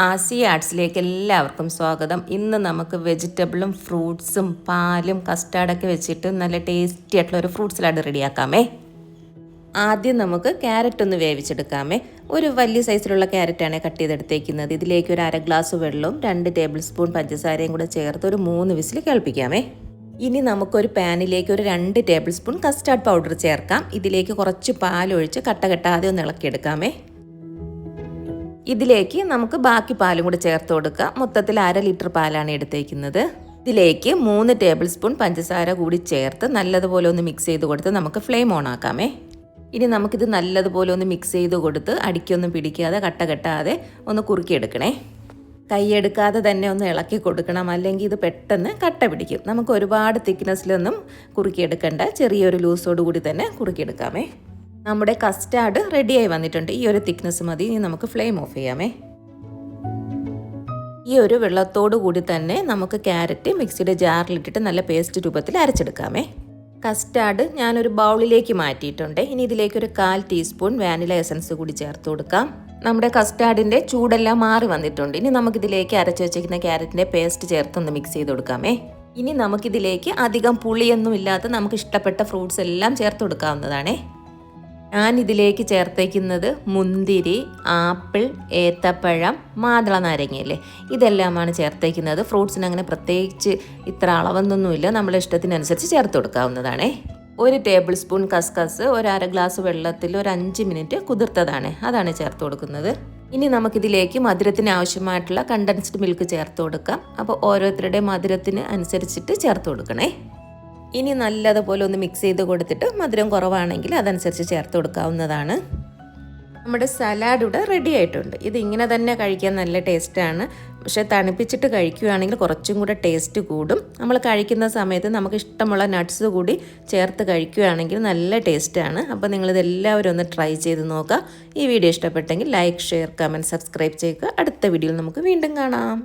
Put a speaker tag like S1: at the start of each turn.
S1: ആസി ആർട്സിലേക്ക് എല്ലാവർക്കും സ്വാഗതം. ഇന്ന് നമുക്ക് വെജിറ്റബിളും ഫ്രൂട്ട്സും പാലും കസ്റ്റാർഡൊക്കെ വെച്ചിട്ട് നല്ല ടേസ്റ്റി ആയിട്ടുള്ള ഒരു ഫ്രൂട്ട് സലാഡ് റെഡിയാക്കാമേ. ആദ്യം നമുക്ക് ക്യാരറ്റ് ഒന്ന് വേവിച്ചെടുക്കാമേ. ഒരു വലിയ സൈസിലുള്ള ക്യാരറ്റാണ് കട്ട് ചെയ്തെടുത്തേക്കുന്നത്. ഇതിലേക്ക് ഒരു 1/2 ഗ്ലാസ് വെള്ളവും 2 ടേബിൾ സ്പൂൺ പഞ്ചസാരയും കൂടെ ചേർത്ത് ഒരു 3 വിസിൽ കേൾപ്പിക്കാമേ. ഇനി നമുക്കൊരു പാനിലേക്ക് ഒരു 2 ടേബിൾ സ്പൂൺ കസ്റ്റാർഡ് പൗഡർ ചേർക്കാം. ഇതിലേക്ക് കുറച്ച് പാലൊഴിച്ച് കട്ട കെട്ടാതെ ഒന്ന് ഇളക്കിയെടുക്കാമേ. ഇതിലേക്ക് നമുക്ക് ബാക്കി പാലും കൂടി ചേർത്ത് കൊടുക്കാം. മൊത്തത്തിൽ 1/2 ലിറ്റർ പാലാണ് എടുത്തേക്കുന്നത്. ഇതിലേക്ക് 3 ടേബിൾ സ്പൂൺ പഞ്ചസാര കൂടി ചേർത്ത് നല്ലതുപോലെ ഒന്ന് മിക്സ് ചെയ്ത് കൊടുത്ത് നമുക്ക് ഫ്ലെയിം ഓൺ ആക്കാമേ. ഇനി നമുക്കിത് നല്ലതുപോലെ ഒന്ന് മിക്സ് ചെയ്ത് കൊടുത്ത് അടിക്കൊന്നും പിടിക്കാതെ കട്ട കെട്ടാതെ ഒന്ന് കുറുക്കിയെടുക്കണേ. കൈയെടുക്കാതെ തന്നെ ഒന്ന് ഇളക്കി കൊടുക്കണം, അല്ലെങ്കിൽ ഇത് പെട്ടെന്ന് കട്ട പിടിക്കും. നമുക്ക് ഒരുപാട് തിക്നെസ്സിലൊന്നും കുറുക്കിയെടുക്കണ്ട, ചെറിയൊരു ലൂസോട് കൂടി തന്നെ കുറുക്കിയെടുക്കാമേ. നമ്മുടെ കസ്റ്റാർഡ് റെഡിയായി വന്നിട്ടുണ്ട്. ഈ ഒരു തിക്നെസ് മതി. ഇനി നമുക്ക് ഫ്ലെയിം ഓഫ് ചെയ്യാമേ. ഈ ഒരു വെള്ളത്തോടു കൂടി തന്നെ നമുക്ക് ക്യാരറ്റ് മിക്സിയുടെ ജാറിലിട്ടിട്ട് നല്ല പേസ്റ്റ് രൂപത്തിൽ അരച്ചെടുക്കാമേ. കസ്റ്റാർഡ് ഞാനൊരു ബൗളിലേക്ക് മാറ്റിയിട്ടുണ്ട്. ഇനി ഇതിലേക്ക് ഒരു 1/4 ടീസ്പൂൺ വാനില എസൻസ് കൂടി ചേർത്ത് കൊടുക്കാം. നമ്മുടെ കസ്റ്റാർഡിൻ്റെ ചൂടെല്ലാം മാറി വന്നിട്ടുണ്ട്. ഇനി നമുക്കിതിലേക്ക് അരച്ച് വെച്ചിരിക്കുന്ന ക്യാരറ്റിൻ്റെ പേസ്റ്റ് ചേർത്തൊന്ന് മിക്സ് ചെയ്ത് കൊടുക്കാമേ. ഇനി നമുക്കിതിലേക്ക് അധികം പുളിയൊന്നും ഇല്ലാത്ത നമുക്ക് ഇഷ്ടപ്പെട്ട ഫ്രൂട്ട്സ് എല്ലാം ചേർത്ത് കൊടുക്കാവുന്നതാണേ. ഞാൻ ഇതിലേക്ക് ചേർത്തേക്കുന്നത് മുന്തിരി, ആപ്പിൾ, ഏത്തപ്പഴം, മാതള നാരങ്ങയല്ലേ, ഇതെല്ലാമാണ് ചേർത്തേക്കുന്നത്. ഫ്രൂട്ട്സിന് അങ്ങനെ പ്രത്യേകിച്ച് ഇത്ര അളവൊന്നുമില്ല, നമ്മളെ ഇഷ്ടത്തിനനുസരിച്ച് ചേർത്ത് കൊടുക്കാവുന്നതാണേ. 1 ടേബിൾ സ്പൂൺ കസ്കസ് ഒരു 1/2 ഗ്ലാസ് വെള്ളത്തിൽ ഒരു 5 മിനിറ്റ് കുതിർത്തതാണ്, അതാണ് ചേർത്ത് കൊടുക്കുന്നത്. ഇനി നമുക്കിതിലേക്ക് മധുരത്തിന് ആവശ്യമായിട്ടുള്ള കണ്ടൻസ്ഡ് മിൽക്ക് ചേർത്ത് കൊടുക്കാം. അപ്പോൾ ഓരോരുത്തരുടെ മധുരത്തിന് അനുസരിച്ചിട്ട് ചേർത്ത് കൊടുക്കണേ. ഇനി നല്ലതുപോലെ ഒന്ന് മിക്സ് ചെയ്ത് കൊടുത്തിട്ട് മധുരം കുറവാണെങ്കിൽ അതനുസരിച്ച് ചേർത്ത് കൊടുക്കാവുന്നതാണ്. നമ്മുടെ സലാഡ് ഇവിടെ റെഡി ആയിട്ടുണ്ട്. ഇത് ഇങ്ങനെ തന്നെ കഴിക്കാൻ നല്ല ടേസ്റ്റാണ്. പക്ഷേ തണുപ്പിച്ചിട്ട് കഴിക്കുകയാണെങ്കിൽ കുറച്ചും കൂടെ ടേസ്റ്റ് കൂടും. നമ്മൾ കഴിക്കുന്ന സമയത്ത് നമുക്ക് ഇഷ്ടമുള്ള നട്ട്സ് കൂടി ചേർത്ത് കഴിക്കുകയാണെങ്കിൽ നല്ല ടേസ്റ്റാണ്. അപ്പോൾ നിങ്ങളിതെല്ലാവരും ഒന്ന് ട്രൈ ചെയ്ത് നോക്കുക. ഈ വീഡിയോ ഇഷ്ടപ്പെട്ടെങ്കിൽ ലൈക്ക്, ഷെയർ, കമൻറ്റ്, സബ്സ്ക്രൈബ് ചെയ്യുക. അടുത്ത വീഡിയോയിൽ നമുക്ക് വീണ്ടും കാണാം.